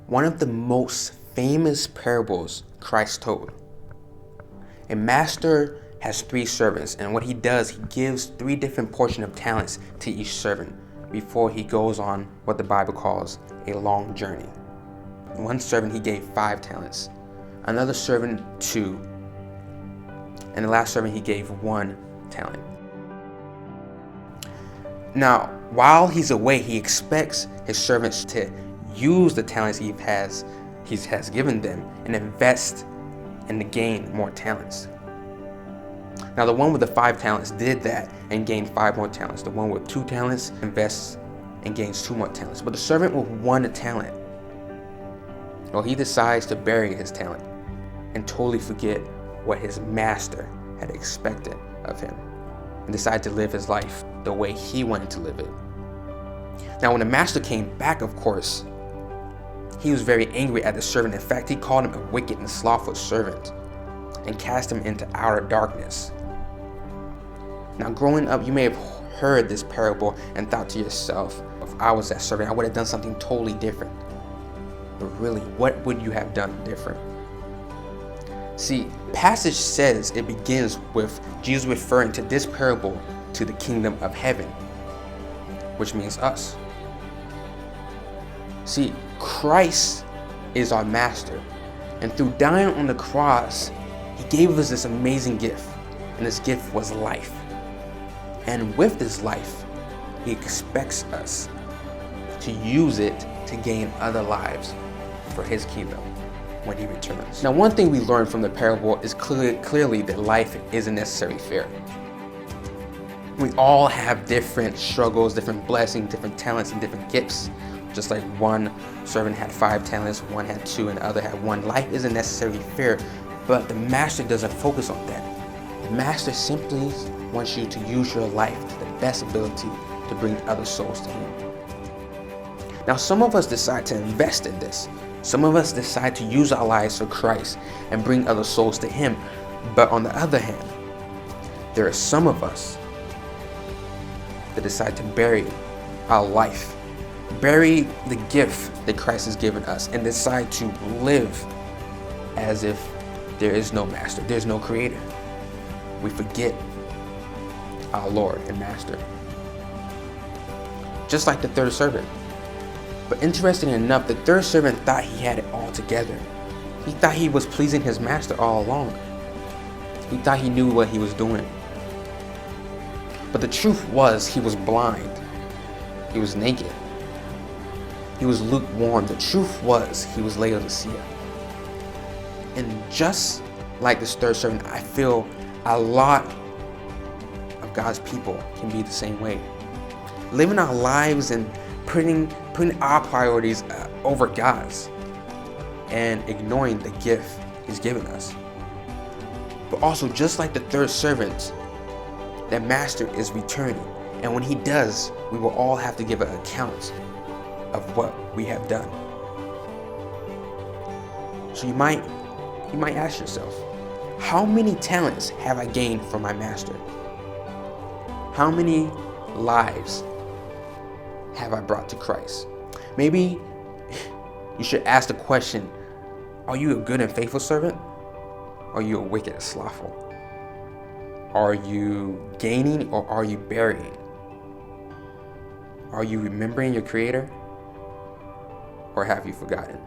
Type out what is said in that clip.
one of the most famous parables Christ told. A master has 3 servants, and what he does, he gives 3 different portions of talents to each servant before he goes on what the Bible calls a long journey. One servant he gave 5 talents, another servant 2, and the last servant he gave 1 talent. Now, while he's away, he expects his servants to use the talents he has given them and invest and to gain more talents. Now, the one with the 5 talents did that and gained 5 more talents. The one with 2 talents invests and gains 2 more talents. But the servant with 1 talent, well, he decides to bury his talent and totally forget what his master had expected of him and decide to live his life the way he wanted to live it. Now, when the master came back, of course, he was very angry at the servant. In fact, he called him a wicked and slothful servant and cast him into outer darkness. Now, growing up, you may have heard this parable and thought to yourself, if I was that servant, I would have done something totally different. But really, what would you have done different? See, the passage says it begins with Jesus referring to this parable to the kingdom of heaven, which means us. See, Christ is our master, and through dying on the cross, he gave us this amazing gift, and this gift was life. And with this life, he expects us to use it to gain other lives for his kingdom when he returns. Now, one thing we learn from the parable is clearly that life isn't necessarily fair. We all have different struggles, different blessings, different talents, and different gifts. Just like one servant had 5 talents, one had 2, and the other had 1. Life isn't necessarily fair, but the master doesn't focus on that. The master simply wants you to use your life to the best ability to bring other souls to him. Now, some of us decide to invest in this. Some of us decide to use our lives for Christ and bring other souls to him. But on the other hand, there are some of us that decide to bury our life, bury the gift that Christ has given us, and decide to live as if there is no master, there's no creator. We forget our Lord and master. Just like the 3rd servant. But interestingly enough, the 3rd servant thought he had it all together. He thought he was pleasing his master all along. He thought he knew what he was doing. But the truth was, he was blind. He was naked. He was lukewarm. The truth was, he was Laodicea. And just like this 3rd servant, I feel a lot of God's people can be the same way. Living our lives and putting our priorities over God's and ignoring the gift he's given us. But also, just like the 3rd servant, that master is returning. And when he does, we will all have to give an account of what we have done. So you might ask yourself, how many talents have I gained from my master? How many lives have I brought to Christ? Maybe you should ask the question, are you a good and faithful servant? Or are you a wicked and slothful? Are you gaining or are you burying? Are you remembering your Creator? Or have you forgotten?